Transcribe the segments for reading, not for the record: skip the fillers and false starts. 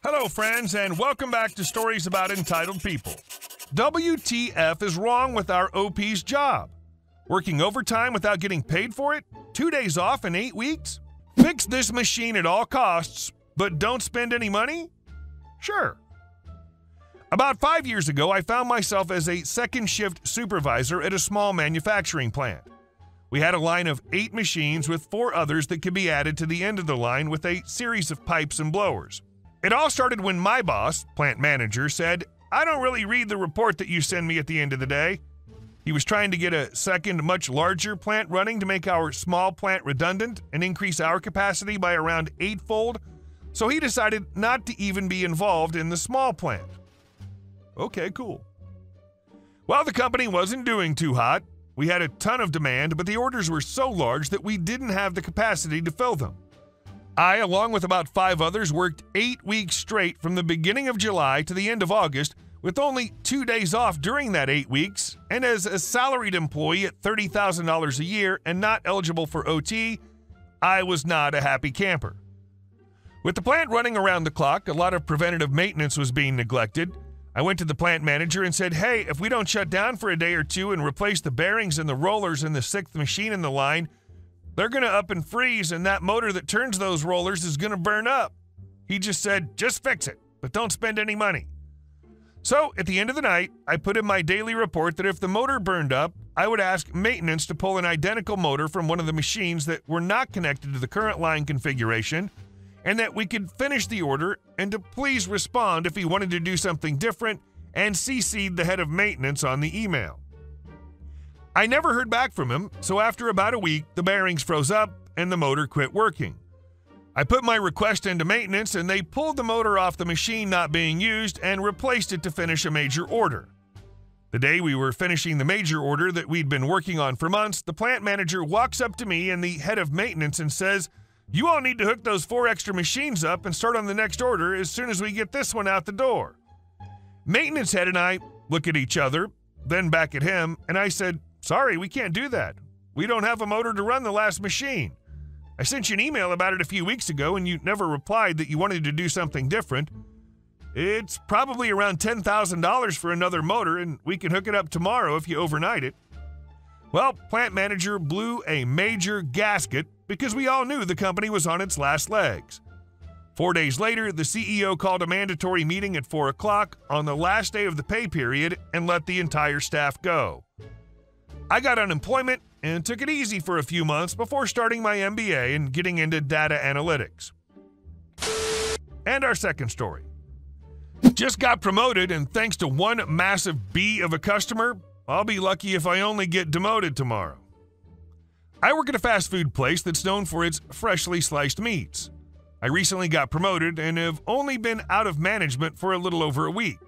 Hello, friends, and welcome back to Stories About Entitled People. WTF is wrong with our OP's job? Working overtime without getting paid for it? 2 days off in 8 weeks? Fix this machine at all costs, but don't spend any money? Sure. About 5 years ago, I found myself as a second shift supervisor at a small manufacturing plant. We had a line of 8 machines with 4 others that could be added to the end of the line with a series of pipes and blowers. It all started when my boss, plant manager, said, "I don't really read the report that you send me at the end of the day." He was trying to get a second, much larger plant running to make our small plant redundant and increase our capacity by around 8-fold, so he decided not to even be involved in the small plant. Okay, cool. Well, the company wasn't doing too hot. We had a ton of demand, but the orders were so large that we didn't have the capacity to fill them. I, along with about 5 others, worked 8 weeks straight from the beginning of July to the end of August, with only 2 days off during that 8 weeks, and as a salaried employee at $30,000 a year and not eligible for OT, I was not a happy camper. With the plant running around the clock, a lot of preventative maintenance was being neglected. I went to the plant manager and said, "Hey, if we don't shut down for a day or two and replace the bearings and the rollers in the 6th machine in the line, they're going to up and freeze, and that motor that turns those rollers is going to burn up." He just said, "Just fix it, but don't spend any money." So, at the end of the night, I put in my daily report that if the motor burned up, I would ask maintenance to pull an identical motor from one of the machines that were not connected to the current line configuration, and that we could finish the order, and to please respond if he wanted to do something different, and CC'd the head of maintenance on the email. I never heard back from him, so after about a week, the bearings froze up and the motor quit working. I put my request into maintenance and they pulled the motor off the machine not being used and replaced it to finish a major order. The day we were finishing the major order that we'd been working on for months, the plant manager walks up to me and the head of maintenance and says, "You all need to hook those 4 extra machines up and start on the next order as soon as we get this one out the door." Maintenance head and I look at each other, then back at him, and I said, "Sorry, we can't do that. We don't have a motor to run the last machine. I sent you an email about it a few weeks ago and you never replied that you wanted to do something different. It's probably around $10,000 for another motor and we can hook it up tomorrow if you overnight it." Well, plant manager blew a major gasket because we all knew the company was on its last legs. 4 days later, the CEO called a mandatory meeting at 4 o'clock on the last day of the pay period and let the entire staff go. I got unemployment and took it easy for a few months before starting my MBA and getting into data analytics. And our second story. Just got promoted, and thanks to one massive B of a customer, I'll be lucky if I only get demoted tomorrow. I work at a fast food place that's known for its freshly sliced meats. I recently got promoted and have only been out of management for a little over a week.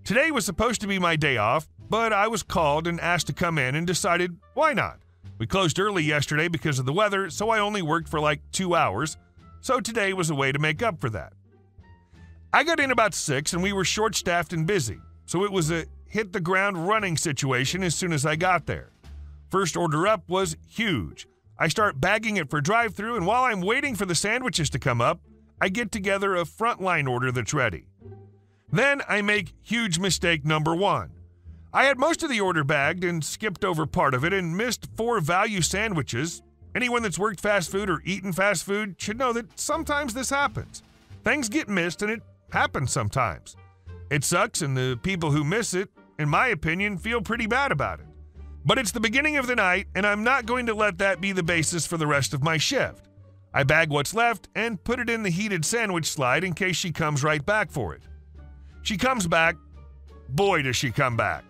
Today was supposed to be my day off, but I was called and asked to come in and decided, why not? We closed early yesterday because of the weather, so I only worked for like 2 hours, so today was a way to make up for that. I got in about 6 and we were short-staffed and busy, so it was a hit-the-ground-running situation as soon as I got there. First order up was huge. I start bagging it for drive-thru, and while I'm waiting for the sandwiches to come up, I get together a frontline order that's ready. Then I make huge mistake number 1. I had most of the order bagged and skipped over part of it and missed 4 value sandwiches. Anyone that's worked fast food or eaten fast food should know that sometimes this happens. Things get missed and it happens sometimes. It sucks, and the people who miss it, in my opinion, feel pretty bad about it. But it's the beginning of the night, and I'm not going to let that be the basis for the rest of my shift. I bag what's left and put it in the heated sandwich slide in case she comes right back for it. She comes back. Boy, does she come back.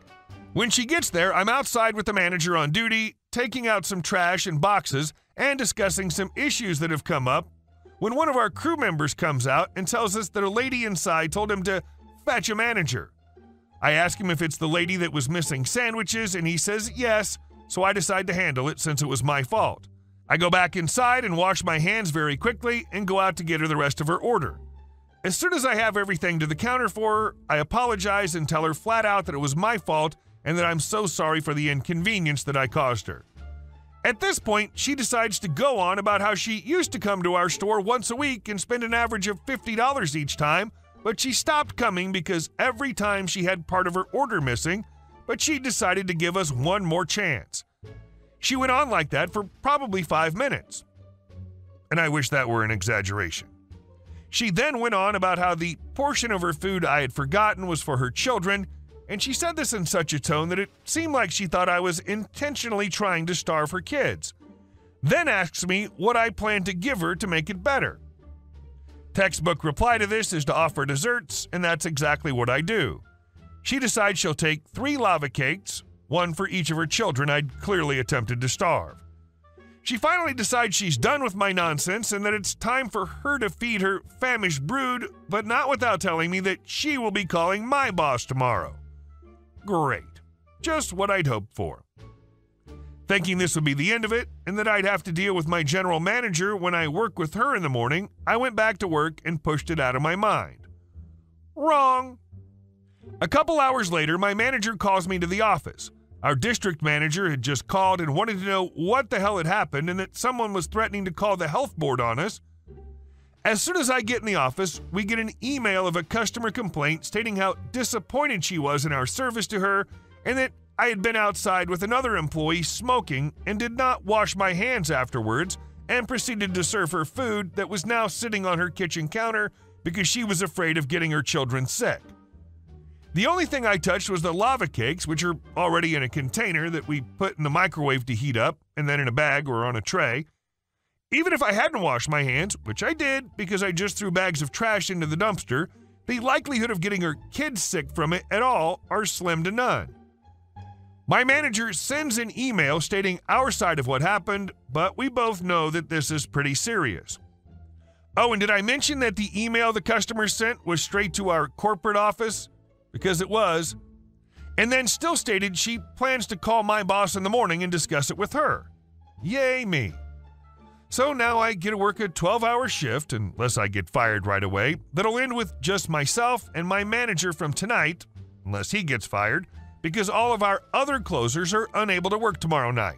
When she gets there, I'm outside with the manager on duty, taking out some trash and boxes and discussing some issues that have come up, when one of our crew members comes out and tells us that a lady inside told him to fetch a manager. I ask him if it's the lady that was missing sandwiches, and he says yes, so I decide to handle it since it was my fault. I go back inside and wash my hands very quickly and go out to get her the rest of her order. As soon as I have everything to the counter for her, I apologize and tell her flat out that it was my fault and that I'm so sorry for the inconvenience that I caused her. At this point, she decides to go on about how she used to come to our store once a week and spend an average of $50 each time, but she stopped coming because every time she had part of her order missing, but she decided to give us one more chance. She went on like that for probably 5 minutes. And I wish that were an exaggeration. She then went on about how the portion of her food I had forgotten was for her children, and she said this in such a tone that it seemed like she thought I was intentionally trying to starve her kids. Then asks me what I plan to give her to make it better. Textbook reply to this is to offer desserts, and that's exactly what I do. She decides she'll take 3 lava cakes, one for each of her children I'd clearly attempted to starve. She finally decides she's done with my nonsense and that it's time for her to feed her famished brood, but not without telling me that she will be calling my boss tomorrow. Great. Just what I'd hoped for. Thinking this would be the end of it and that I'd have to deal with my general manager when I work with her in the morning, I went back to work and pushed it out of my mind. Wrong. A couple hours later, my manager calls me to the office. Our district manager had just called and wanted to know what the hell had happened and that someone was threatening to call the health board on us. As soon as I get in the office, we get an email of a customer complaint stating how disappointed she was in our service to her and that I had been outside with another employee smoking and did not wash my hands afterwards and proceeded to serve her food that was now sitting on her kitchen counter because she was afraid of getting her children sick. The only thing I touched was the lava cakes, which are already in a container that we put in the microwave to heat up and then in a bag or on a tray. Even if I hadn't washed my hands, which I did because I just threw bags of trash into the dumpster, the likelihood of getting her kids sick from it at all are slim to none. My manager sends an email stating our side of what happened, but we both know that this is pretty serious. Oh, and did I mention that the email the customer sent was straight to our corporate office? Because it was. And then still stated she plans to call my boss in the morning and discuss it with her. Yay me. So now I get to work a 12-hour shift, unless I get fired right away, that'll end with just myself and my manager from tonight, unless he gets fired, because all of our other closers are unable to work tomorrow night.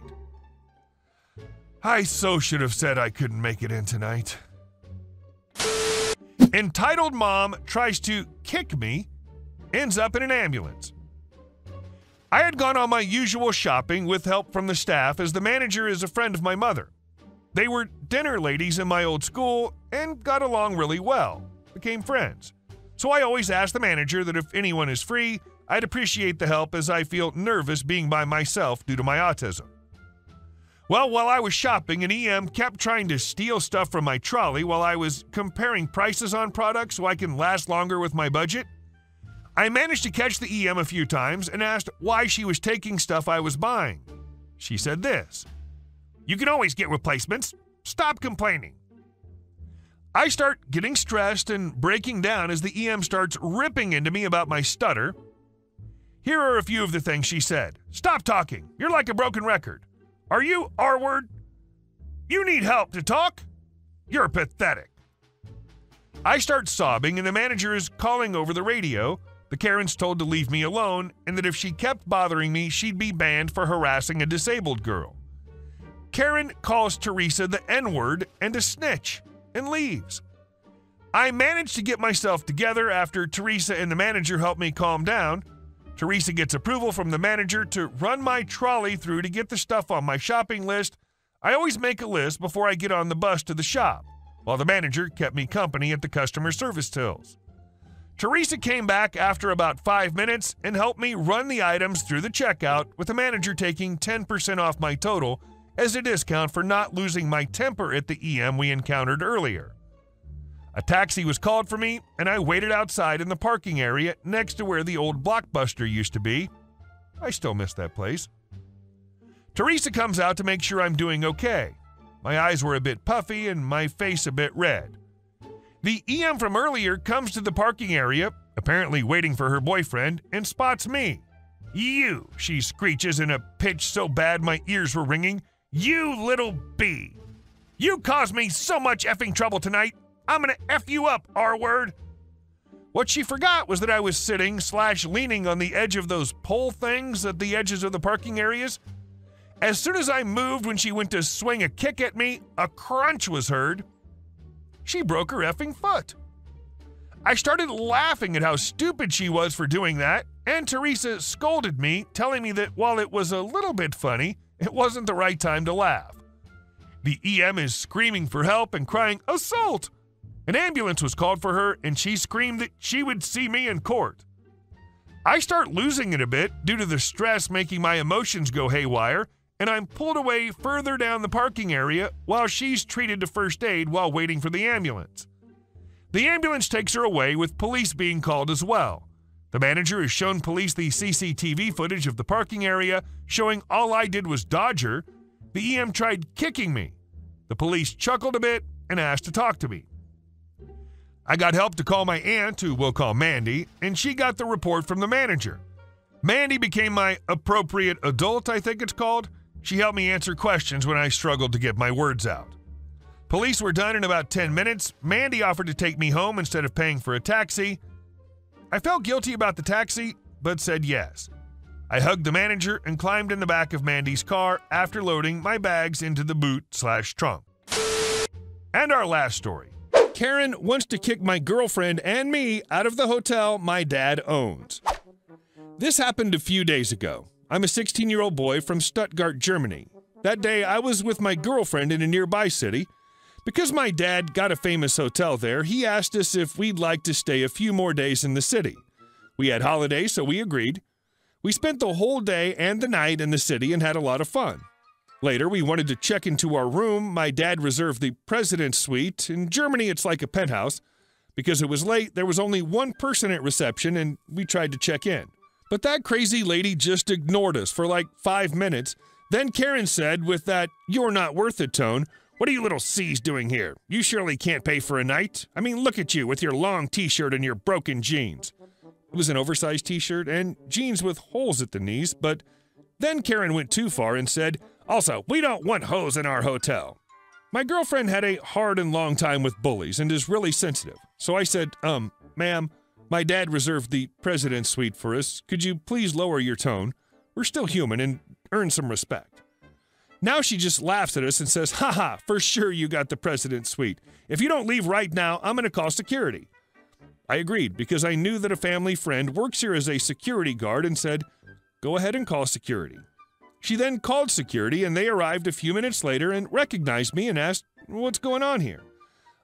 I so should have said I couldn't make it in tonight. Entitled mom tries to kick me, ends up in an ambulance. I had gone on my usual shopping with help from the staff as the manager is a friend of my mother. They were dinner ladies in my old school and got along really well, became friends. So I always ask the manager that if anyone is free, I'd appreciate the help as I feel nervous being by myself due to my autism. Well, while I was shopping, an EM kept trying to steal stuff from my trolley while I was comparing prices on products so I can last longer with my budget. I managed to catch the EM a few times and asked why she was taking stuff I was buying. She said this: "You can always get replacements. Stop complaining." I start getting stressed and breaking down as the EM starts ripping into me about my stutter. Here are a few of the things she said. "Stop talking. You're like a broken record. Are you R-word? You need help to talk? You're pathetic." I start sobbing and the manager is calling over the radio. The Karen's told to leave me alone and that if she kept bothering me, she'd be banned for harassing a disabled girl. Karen calls Teresa the N-word and a snitch and leaves. I managed to get myself together after Teresa and the manager helped me calm down. Teresa gets approval from the manager to run my trolley through to get the stuff on my shopping list. I always make a list before I get on the bus to the shop, while the manager kept me company at the customer service tills. Teresa came back after about 5 minutes and helped me run the items through the checkout, with the manager taking 10% off my total as a discount for not losing my temper at the EM we encountered earlier. A taxi was called for me, and I waited outside in the parking area next to where the old Blockbuster used to be. I still miss that place. Teresa comes out to make sure I'm doing okay. My eyes were a bit puffy and my face a bit red. The EM from earlier comes to the parking area, apparently waiting for her boyfriend, and spots me. "You," she screeches in a pitch so bad my ears were ringing. "You little B. You caused me so much effing trouble tonight. I'm gonna F you up, R-word." What she forgot was that I was sitting/leaning on the edge of those pole things at the edges of the parking areas. As soon as I moved when she went to swing a kick at me, a crunch was heard. She broke her effing foot. I started laughing at how stupid she was for doing that, and Teresa scolded me, telling me that while it was a little bit funny, it wasn't the right time to laugh. The EM is screaming for help and crying, "Assault!" An ambulance was called for her, and she screamed that she would see me in court. I start losing it a bit due to the stress making my emotions go haywire, and I'm pulled away further down the parking area while she's treated to first aid while waiting for the ambulance. The ambulance takes her away with police being called as well. The manager has shown police the CCTV footage of the parking area showing all I did was dodge her. The EM tried kicking me. The police chuckled a bit and asked to talk to me. I got help to call my aunt, who we'll call Mandy, and she got the report from the manager. Mandy became my appropriate adult, I think it's called. She helped me answer questions when I struggled to get my words out. Police were done in about 10 minutes. Mandy offered to take me home instead of paying for a taxi. I felt guilty about the taxi, but said yes. I hugged the manager and climbed in the back of Mandy's car after loading my bags into the boot/trunk. And our last story. Karen wants to kick my girlfriend and me out of the hotel my dad owns. This happened a few days ago. I'm a 16-year-old boy from Stuttgart, Germany. That day, I was with my girlfriend in a nearby city. Because my dad got a famous hotel there, he asked us if we'd like to stay a few more days in the city. We had holidays, so we agreed. We spent the whole day and the night in the city and had a lot of fun. Later, we wanted to check into our room. My dad reserved the President's Suite. In Germany, it's like a penthouse. Because it was late, there was only one person at reception, and we tried to check in. But that crazy lady just ignored us for like 5 minutes. Then Karen said, with that "you're not worth it" tone, "What are you little C's doing here? You surely can't pay for a night. I mean, look at you with your long t-shirt and your broken jeans." It was an oversized t-shirt and jeans with holes at the knees, but then Karen went too far and said, "Also, we don't want hoes in our hotel." My girlfriend had a hard and long time with bullies and is really sensitive. So I said, "Ma'am, my dad reserved the President's Suite for us. Could you please lower your tone? We're still human and earn some respect." Now she just laughs at us and says, "Haha, for sure you got the President's Suite. If you don't leave right now, I'm going to call security." I agreed because I knew that a family friend works here as a security guard and said, "Go ahead and call security." She then called security and they arrived a few minutes later and recognized me and asked, "What's going on here?"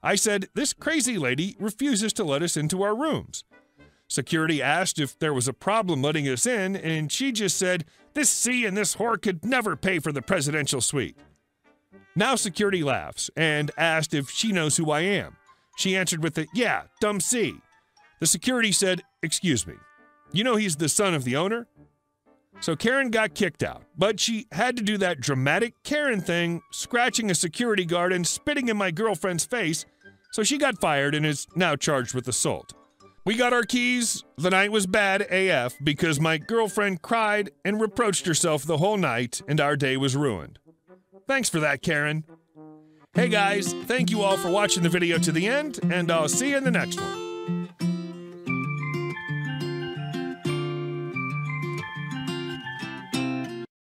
I said, "This crazy lady refuses to let us into our rooms." Security asked if there was a problem letting us in, and she just said, "This C and this whore could never pay for the presidential suite." Now security laughs and asked if she knows who I am. She answered with a, "Yeah, dumb C." The security said, "Excuse me, you know he's the son of the owner?" So Karen got kicked out, but she had to do that dramatic Karen thing, scratching a security guard and spitting in my girlfriend's face, so she got fired and is now charged with assault. We got our keys. The night was bad AF because my girlfriend cried and reproached herself the whole night, and our day was ruined. Thanks for that, Karen. Hey guys, thank you all for watching the video to the end, and I'll see you in the next one.